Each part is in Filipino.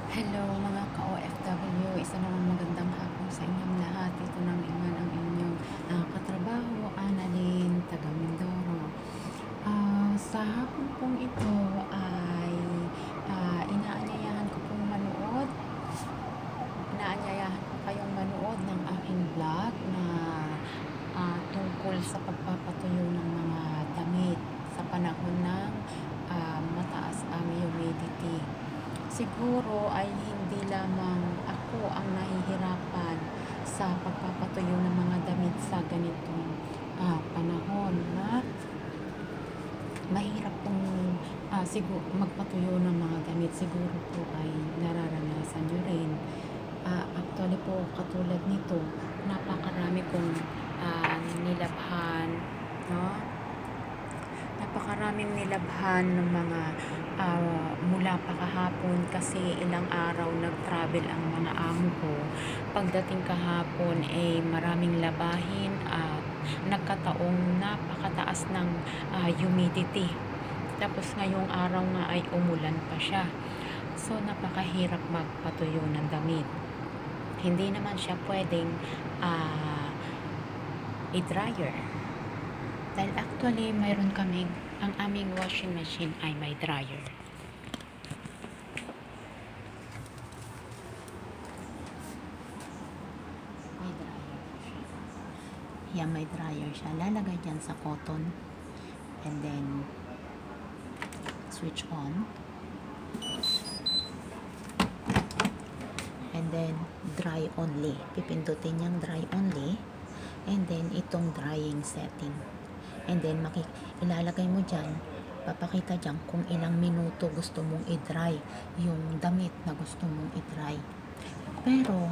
Hello mga ka-OFW, isa namang magandang hapon sa inyong lahat. Ito nang iman ang inyong katrabaho, Annalyn, taga Mindoro. Sa hapon pong ito ay inaanyayahan ko pong manood. Inaanyayahan ko kayong manood ng aking vlog na tungkol sa pagpapatuyo ng mga damit sa panahon ng mataas ang humidity. Siguro ay hindi lamang ako ang nahihirapan sa pagpapatuyo ng mga damit sa ganitong panahon na mahirap pong siguro magpatuyo ng mga damit. Siguro po ay nararanasan nyo rin. Actually po, katulad nito, napakarami kong nilabhan, no? Napakaraming nilabhan ng mga mula pa kahapon kasi ilang araw nag-travel ang mga amo ko. Pagdating kahapon ay maraming labahin at nagkataong napakataas ng humidity. Tapos ngayong araw nga ay umulan pa siya. So napakahirap magpatuyo ng damit. Hindi naman siya pwedeng i-dryer. Dahil actually, mayroon kaming, ang aming washing machine ay may dryer. May dryer siya. Yan, may dryer siya. Lalagay dyan sa cotton. And then, switch on. And then, dry only. Pipindutin niyang dry only. And then, itong drying setting. And then, ilalagay mo dyan, papakita dyan kung ilang minuto gusto mong i-dry yung damit na gusto mong i-dry. Pero,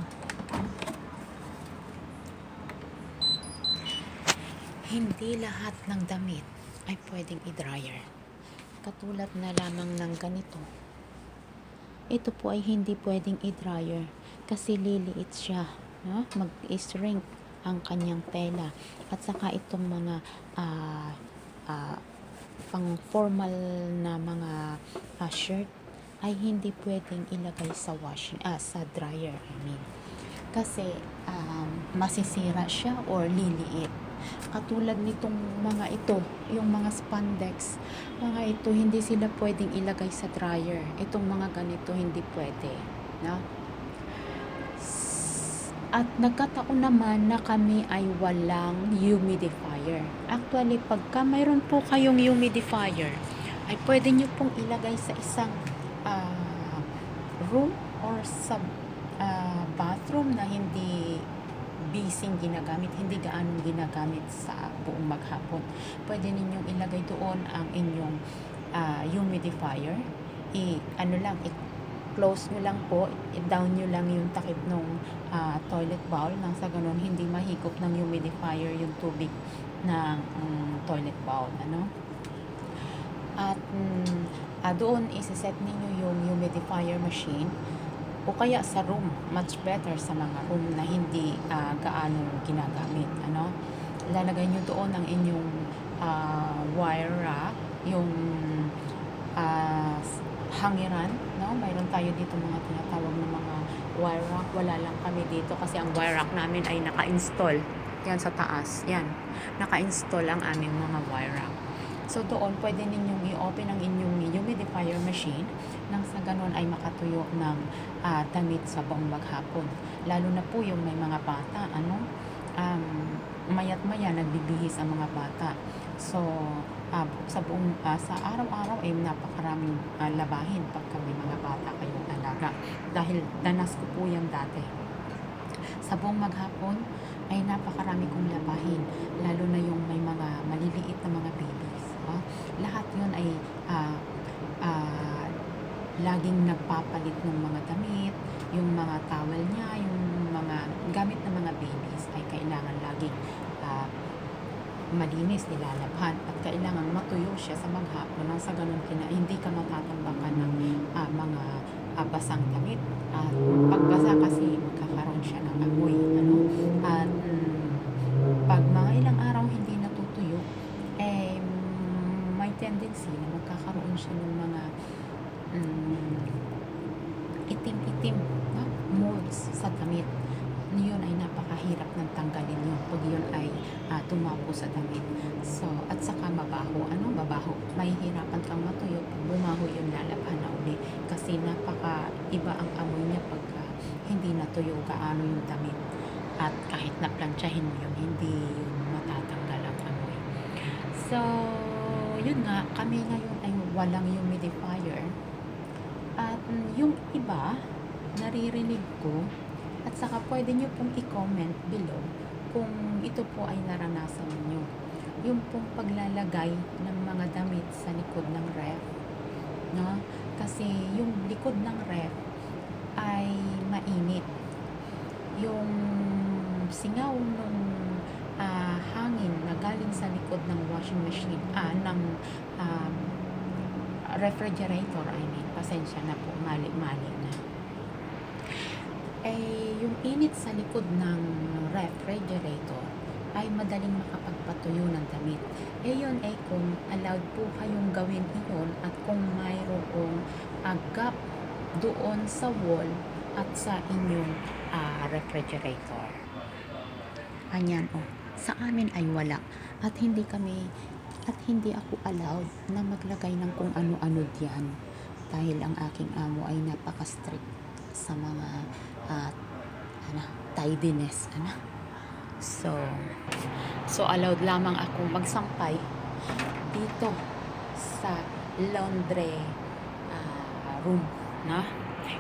hindi lahat ng damit ay pwedeng i-dryer. Katulad na lamang ng ganito. Ito po ay hindi pwedeng i-dryer kasi liliit siya, no? Mag-shrink ang kanyang tela. At saka itong mga pang formal na mga shirt ay hindi pwedeng ilagay sa sa dryer, I mean. Kasi masisira siya or liliit. Katulad nitong mga ito, yung mga spandex, mga ito hindi sila pwedeng ilagay sa dryer. Itong mga ganito hindi pwede, no? At nagkataon naman na kami ay walang humidifier. Actually, pagka mayroon po kayong humidifier, ay pwede nyo pong ilagay sa isang room or sa bathroom na hindi busy ginagamit, hindi gaanong ginagamit sa buong maghapon. Pwede ninyong ilagay doon ang inyong humidifier. I-close nyo lang po, i-down nyo lang yung takip ng toilet bowl nang sa ganun hindi mahigop ng humidifier yung tubig ng toilet bowl, ano? At doon isiset ninyo yung humidifier machine o kaya sa room, much better sa mga room na hindi gaano ginagamit, ano? Lalagay nyo doon ang inyong wire rack, yung hangiran, no? Mayroon tayo dito mga tinatawag na mga wire rack. Wala lang kami dito kasi ang wire rack namin ay naka-install yan sa taas, yan, naka-install ang aming mga wire rack. So doon, pwede ninyong i-open ang inyong humidifier machine nang sa ganon ay makatuyo ng damit sa buong maghapon. Lalo na po yung may mga bata, ano? Mayat maya nagbibihis ang mga bata. So, sa araw-araw ay napakaraming labahin pagka may mga bata kayong alaga. Dahil danas ko po yan dati. Sa buong maghapon ay napakarami kong labahin. Lalo na yung may mga maliliit na mga babies. Lahat yun ay laging nagpapalit ng mga damit, yung mga towel niya, yung mga gamit ng mga babies ay kailangan laging malinis, nilalabhan at kailangan matuyo siya sa maghapon nang sa ganun hindi ka matatambakan ng mga basang damit. At pagbasa kasi magkakaroon siya ng amoy, ano? At pag mga ilang araw hindi natutuyo, eh may tendency na magkakaroon siya ng mga itim-itim na molds sa damit. Yun ay napakahirap ng tanggalin yun pag yun ay tumapo sa damit. So, at saka mabaho. Ano mabaho? Mahihirapan kang matuyo. Pag bumaho yun, lalabhan na uli. Kasi napaka iba ang amoy niya pag hindi natuyo gaano yung damit. At kahit na planchahin mo yun, hindi yun matatanggal ang amoy. So, yun nga, kami ngayon ay walang humidifier. At yung iba, naririnig ko. At saka pwede nyo pong i-comment below kung ito po ay naranasan nyo. Yung pong paglalagay ng mga damit sa likod ng ref. No? Kasi yung likod ng ref ay mainit. Yung singaw ng hangin na galing sa likod ng washing machine, ng refrigerator, pasensya na po, mali-mali na. Yung init sa likod ng refrigerator ay madaling makapagpatuyo ng damit. Yun ay kung allowed po kayong gawin iyon at kung mayroong gap doon sa wall at sa inyong refrigerator. Anyan, sa amin ay wala at hindi ako allowed na maglagay ng kung ano-ano diyan dahil ang aking amo ay napaka-strict sa mga tidiness. So allowed lamang akong magsampay dito sa laundry room, na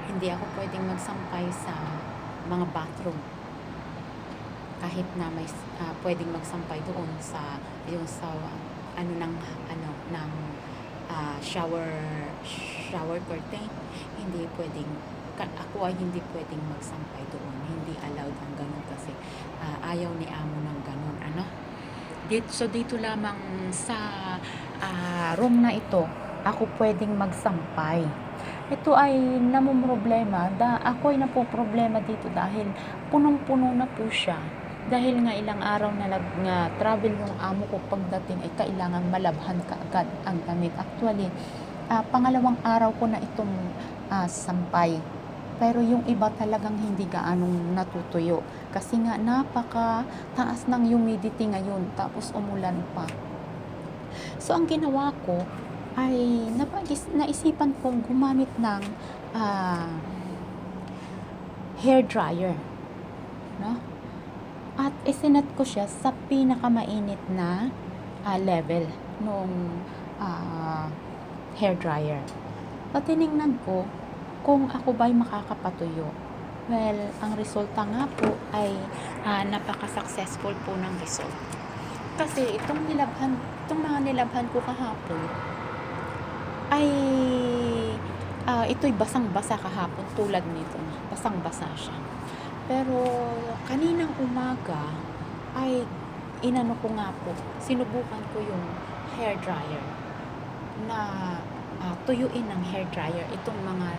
hindi ako pwedeng magsampay sa mga bathroom, kahit na may pwedeng magsampay doon sa shower curtain. Hindi pwedeng, ako ay hindi pwedeng magsampay doon. Hindi allowed ang ganun kasi ayaw ni amo ng ganun. So dito lamang sa room na ito ako pwedeng magsampay. Ito ay namumroblema. Ako ay napoproblema dito dahil punong-puno na po siya. Dahil nga ilang araw na travel yung amo ko, pagdating ay kailangan malabhan ka agad ang damit. Actually, pangalawang araw ko na itong sampay. Pero yung iba talagang hindi gaanong natutuyo. Kasi nga napaka taas ng humidity ngayon, tapos umulan pa. So ang ginawa ko ay naisipan kong gumamit ng hair dryer, no? At isinet ko siya sa pinakamainit na level nung hair dryer. At tinignan ko kung ako ba'y makakapatuyo. Well, ang resulta nga po ay napaka-successful po ng result. Kasi itong mga nilabhan ko kahapon ay ito'y basang-basa kahapon, tulad nito, basang-basa siya. Pero kaninang umaga ay ko nga po, sinubukan ko yung hair dryer na tuyuin ng hair dryer itong mga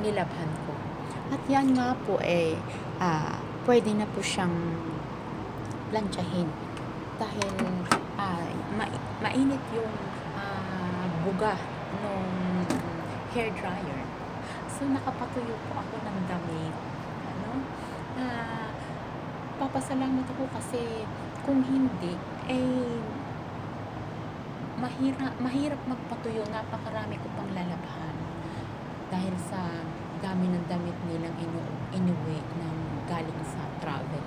nilabhan ko. At yan nga po pwede na po siyang planchahin dahil mainit yung buga ng hair dryer. So nakapatuyo po ako ng damit. Papasalamat ako kasi kung hindi mahirap magpatuyo. Napakarami ko pang lalabhan dahil sa dami ng damit nilang inuwi ng galing sa travel.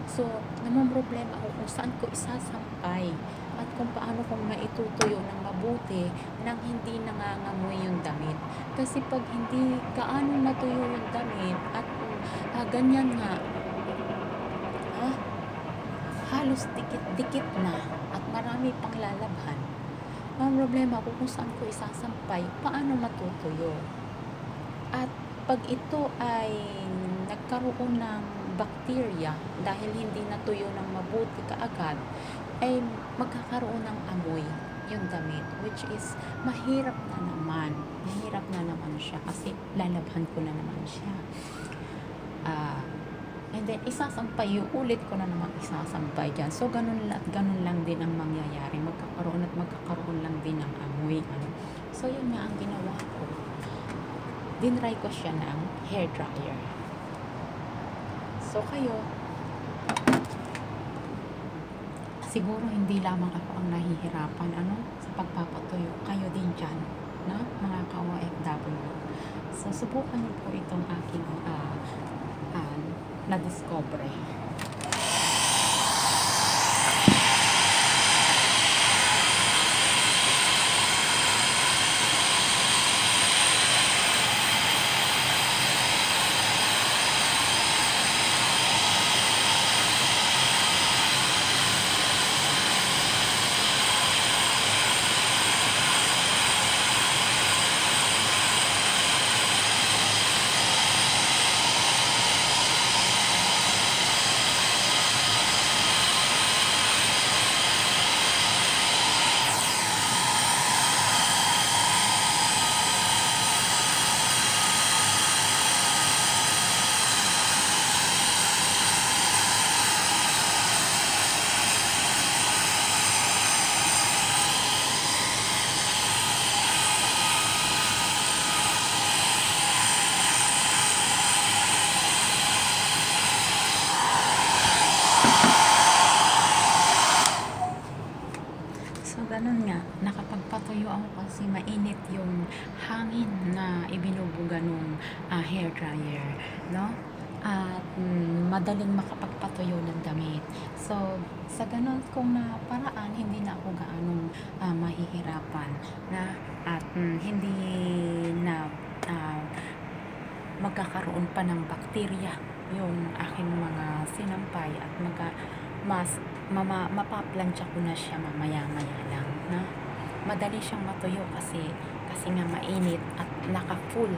So namumroblema ako kung saan ko isasampay at kung paano kong maitutuyo ng mabuti nang hindi nangangamoy yung damit. Kasi pag hindi gaano natuyo yung damit at ganyan nga, halos dikit-dikit na at marami pang lalabhan, ang problema ko kung saan ko isasampay, paano matutuyo. At pag ito ay nagkaroon ng bacteria dahil hindi natuyo ng mabuti kaagad, ay magkakaroon ng amoy yung damit, which is mahirap na naman siya kasi lalabhan ko na naman siya. And then isasampay, ulit ko na naman isasampay dyan. So ganun lang din ang mangyayari, magkakaroon lang din ng amoy. So yun nga ang ginawa ko. dinry ko siya ng hair dryer. So kayo, siguro hindi lamang ako ang nahihirapan sa pagpapatuyo. Kayo din dyan, no? Mga ka-OFW. So subukan niyo po itong aking na-discover. So, ganun nga, nakapagpatuyo ako kasi mainit yung hangin na ibinubuga nung hair dryer, no? At madaling makapagpatuyo ng damit. So, sa ganun kong na paraan, hindi na ako gaanong mahihirapan na at hindi na magkakaroon pa ng bakterya yung aking mga sinampay at mapaplansya ko na siya mamaya-maya lang, na madali siyang matuyo kasi nga mainit at naka-full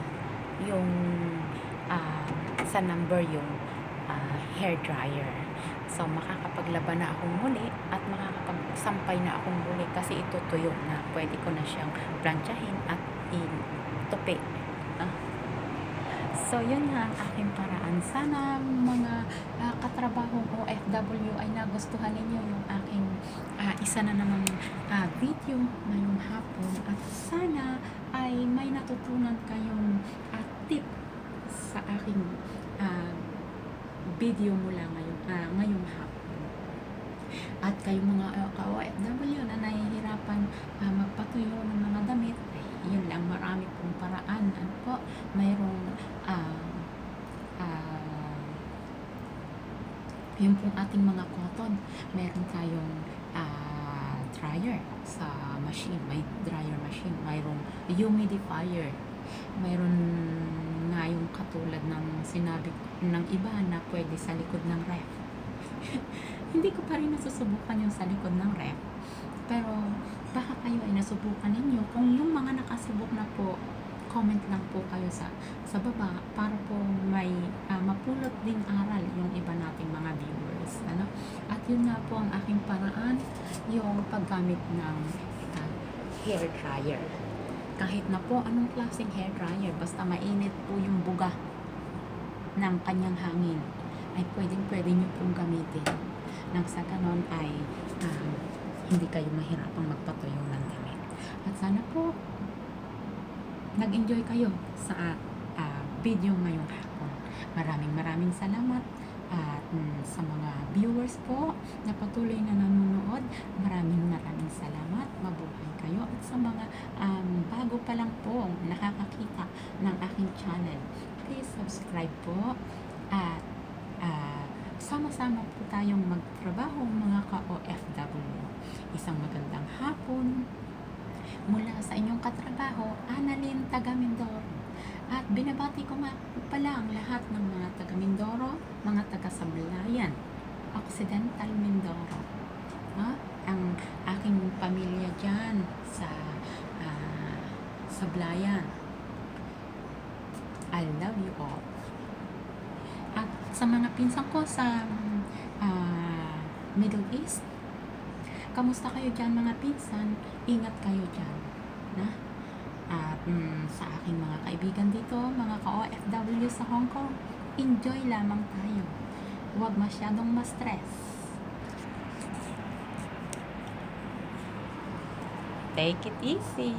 yung sa number yung hair dryer. So makakapaglaban na akong muli at makakapagsampay na akong muli kasi itutuyo na, pwede ko na siyang plansyahin at itupi. So, yun nga ang aking paraan. Sana mga katrabahong OFW ay nagustuhan ninyo yung aking isa na namang video ngayong hapon. At sana ay may natutunan kayong tip sa aking video mula ngayong hapon. At kayong mga ka-OFW na nahihirapan magpatuyo ng mga damit, yun lang, marami pong paraan. Mayroong yun pong ating mga cotton, meron tayong dryer sa machine, may dryer machine, mayroong humidifier, mayroon nga yung katulad ng sinabi ng iba na pwede sa likod ng ref. Hindi ko pa rin nasusubukan yung sa likod ng ref, pero baka kayo ay nasubukan ninyo. Kung yung mga nakasubok na po, comment lang po kayo sa baba para po may mapulot ding aral yung iba nating mga viewers, At yun nga po ang aking paraan, yung paggamit ng hair dryer. Kahit na po anong klaseng hair dryer, basta mainit po yung buga ng kanyang hangin, ay pwede nyo pong gamitin. Nang sa ganon ay hindi kayo mahirapang magpatuyo ng damit. At sana po nag-enjoy kayo sa video ngayong hapon. Maraming salamat at sa mga viewers po na patuloy na nanonood, maraming salamat. Mabuhay kayo. At sa mga bago pa lang po nakakakita ng aking channel, please subscribe po at sama-sama po tayong magtrabaho, mga ka-OFW. Isang magandang hapon mula sa inyong katrabaho, Annalyn, taga Mindoro. At binabati ko pala ang lahat ng mga taga Mindoro, mga taga Sablayan, Occidental Mindoro. Ang aking pamilya dyan sa Sablayan. I love you all. At sa mga pinsan ko sa Middle East, kamusta kayo dyan mga pinsan? Ingat kayo dyan, At sa aking mga kaibigan dito, mga ka-OFW sa Hong Kong, enjoy lamang tayo. Huwag masyadong ma-stress. Take it easy.